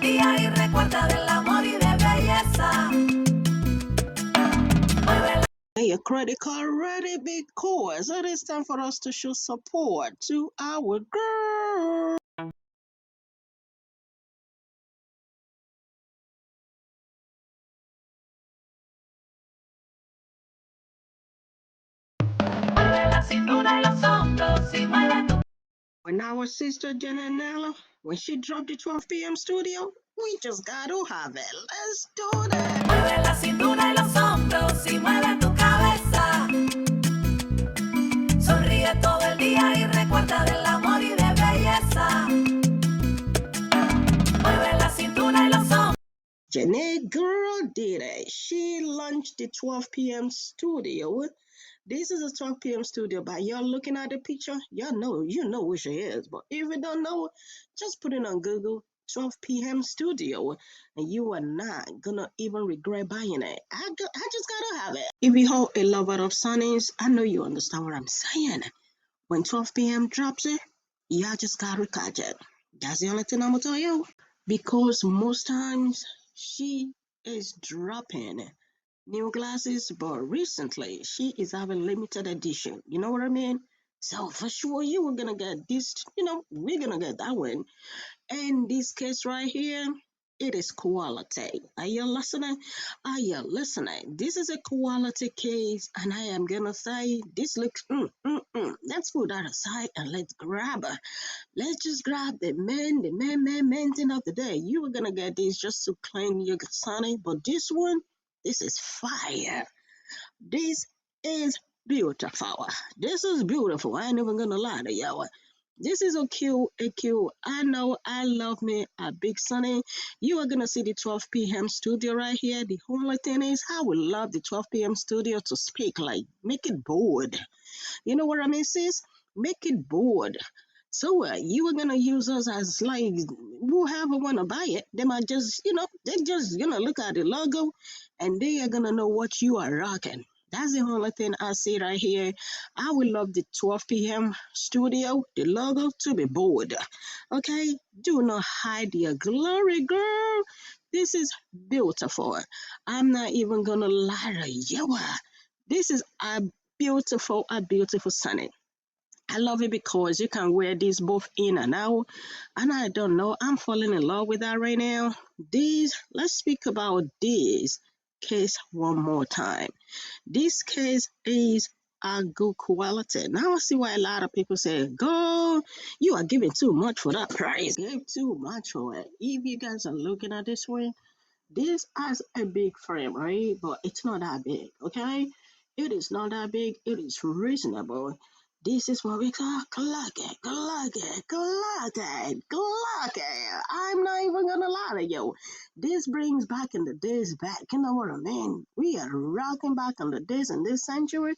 Día y recuerda del amor y de belleza. Hey, a credit card ready because it is time for us to show support to our girl. When our sister Jenna Naylor, when she dropped the 12 p.m. studio, we just gotta have it. Let's do that. Mueve la cintura y los hombros y mueve tu cabeza. Sonríe todo el día y recuerda del amor y de belleza. Mueve la cintura y los hombros. Jenna girl did it. She launched the 12 p.m. studio. This is a 12 p.m. studio. By y'all looking at the picture, you know who she is. But if you don't know, just put it on Google 12 p.m. studio, and you are not gonna even regret buying it. I just gotta have it. If you are a lover of Sunnies, I know you understand what I'm saying. When 12 p.m. drops it, y'all just gotta catch it. That's the only thing I'm gonna tell you. Because most times she is dropping new glasses, but recently she is having limited edition. You know what I mean? So for sure you were gonna get this, we're gonna get that one. And this case right here, it is quality. Are you listening? Are you listening? This is a quality case, and I am gonna say this looks. Let's put that aside and let's grab her. Let's just grab the man thing of the day. You were gonna get this just to clean your sunny, but this one, this is fire. This is beautiful. This is beautiful. I ain't even gonna lie to y'all. This is a cute. I know I love me a big sunny. You are gonna see the 12 p.m. studio right here. The only thing is I would love the 12 p.m. studio to speak, like make it bold. You know what I mean, sis? Make it bold. So you are gonna use us as like whoever wanna buy it, they might just they're just gonna look at the logo and they are gonna know what you are rocking. That's the only thing I see right here. I would love the 12 p.m. studio, the logo to be bold. Okay, do not hide your glory, girl. This is beautiful. I'm not even gonna lie to you. This is a beautiful sunny. I love it because you can wear these both in and out. And I don't know, I'm falling in love with that right now. Let's speak about this case one more time. This case is a good quality. Now I see why a lot of people say, "Go, you are giving too much for that price. Give too much for it." If you guys are looking at this way, this has a big frame, right? But it's not that big, okay? It is not that big. It is reasonable. This is what we call gluggy. I'm not even gonna lie to you. This brings back in the days back. You know what I mean? We are rocking back in the days in this century.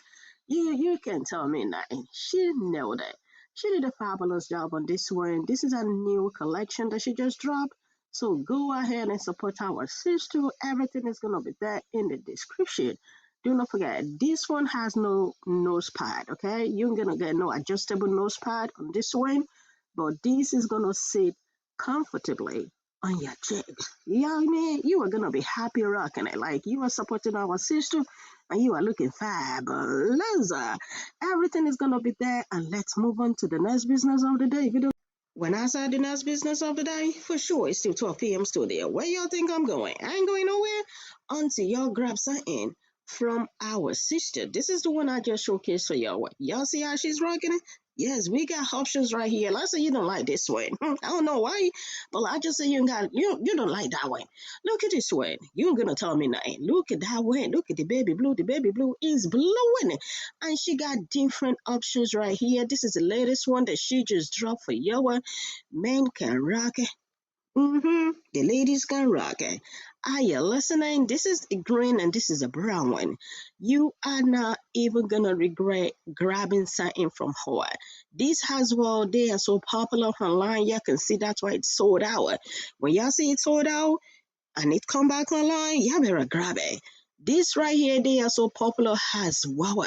You can tell me nothing. She nailed it. She did a fabulous job on this one. This is a new collection that she just dropped. So go ahead and support our sister. Everything is gonna be there in the description. Do not forget, this one has no nose pad, okay? You're gonna get no adjustable nose pad on this one, but this is gonna sit comfortably on your cheek. You know what I mean? You are gonna be happy rocking it. Like you are supporting our sister and you are looking fabulous. Everything is gonna be there, and let's move on to the next business of the day. When I said the next business of the day, for sure it's still 12 p.m. studio. Where y'all think I'm going? I ain't going nowhere until y'all grab something from our sister. This is the one I just showcased for y'all. Y'all see how she's rocking it? Yes, we got options right here. Let's say you don't like this one. I don't know why, but I just say you don't like that one. Look at this one. You ain't gonna tell me nothing. Look at that one. Look at the baby blue. The baby blue is blowing. And she got different options right here. This is the latest one that she just dropped for y'all. Men can rock it. The ladies can rock it. Are you listening? This is a green and this is a brown one. You are not even gonna regret grabbing something from her. These as well, they are so popular online. You can see that's why it's sold out. When y'all see it sold out and it come back online, you better grab it. This right here, they are so popular as well.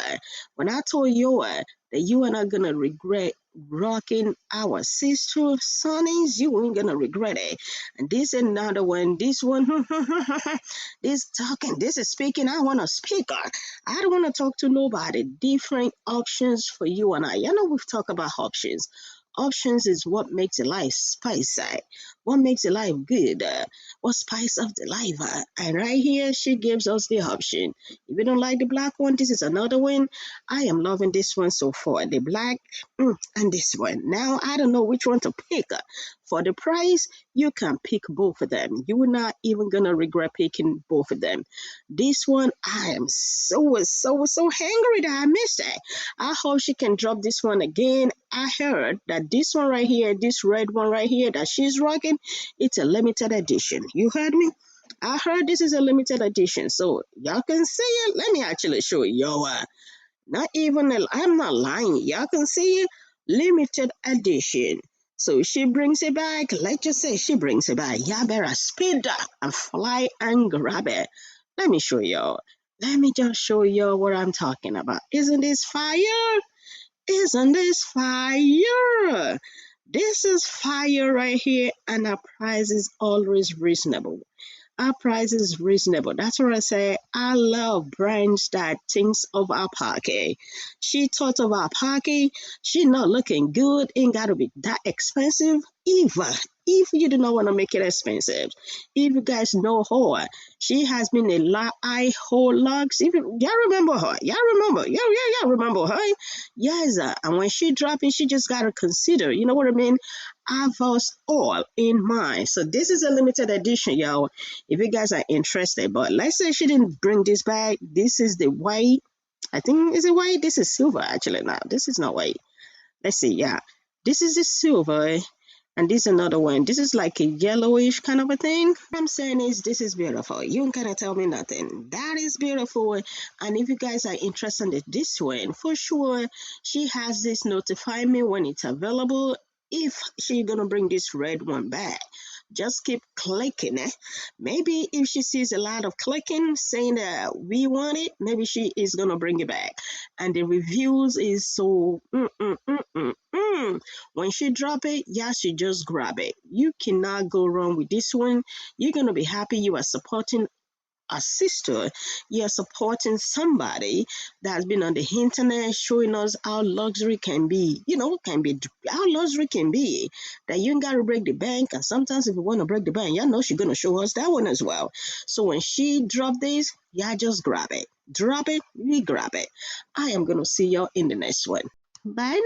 When I told you that you are not gonna regret rocking our sister Sonny's. You ain't gonna regret it. And this another one. This one, this talking, this is speaking. I want a speaker. I don't want to talk to nobody. Different options for you and I. You know, we've talked about options. Options is what makes a life spicy, what makes a life good, what spice of the life. And right here, she gives us the option. If you don't like the black one, this is another one. I am loving this one so far. The black and this one. Now, I don't know which one to pick. For the price, you can pick both of them. You are not even going to regret picking both of them. This one, I am so angry that I missed it. I hope she can drop this one again. I heard that this one right here, this red one right here that she's rocking, it's a limited edition. You heard me? I heard this is a limited edition. So y'all can see it. Let me actually show you. Not even, I'm not lying. Y'all can see it. Limited edition. So she brings it back. Let's just say she brings it back. Y'all better speed up and fly and grab it. Let me show y'all. Let me just show y'all what I'm talking about. Isn't this fire? Isn't this fire? This is fire right here, and our price is always reasonable. Our price is reasonable. That's what I say. I love brands that thinks of our pocket. She thought of our pocket. She not looking good. Ain't gotta be that expensive. If you do not want to make it expensive, if you guys know her, she has been a lot I whole logs. If y'all remember her, y'all remember her. Yes, and when she drop it, she just gotta consider. You know what I mean? Have us all in mind. So this is a limited edition, y'all, if you guys are interested. But let's say she didn't bring this back. This is the white. I think is it white? This is silver actually. Now this is not white. Let's see. Yeah, this is the silver, and this is another one. This is like a yellowish kind of a thing. What I'm saying is this is beautiful. You cannot tell me nothing. That is beautiful. And if you guys are interested in this one, for sure, she has this notify me when it's available. If she gonna bring this red one back, just keep clicking. Maybe if she sees a lot of clicking saying that we want it, maybe she is gonna bring it back. And the reviews is so when she drop it, yeah, she just grab it. You cannot go wrong with this one. You're gonna be happy you are supporting a sister. You're supporting somebody that's been on the internet showing us how luxury can be. You know, can be how luxury can be. That you ain't gotta break the bank. And sometimes if you want to break the bank, you know she's gonna show us that one as well. So when she drop this, yeah, just grab it. Drop it, we grab it. I am gonna see y'all in the next one. Bye.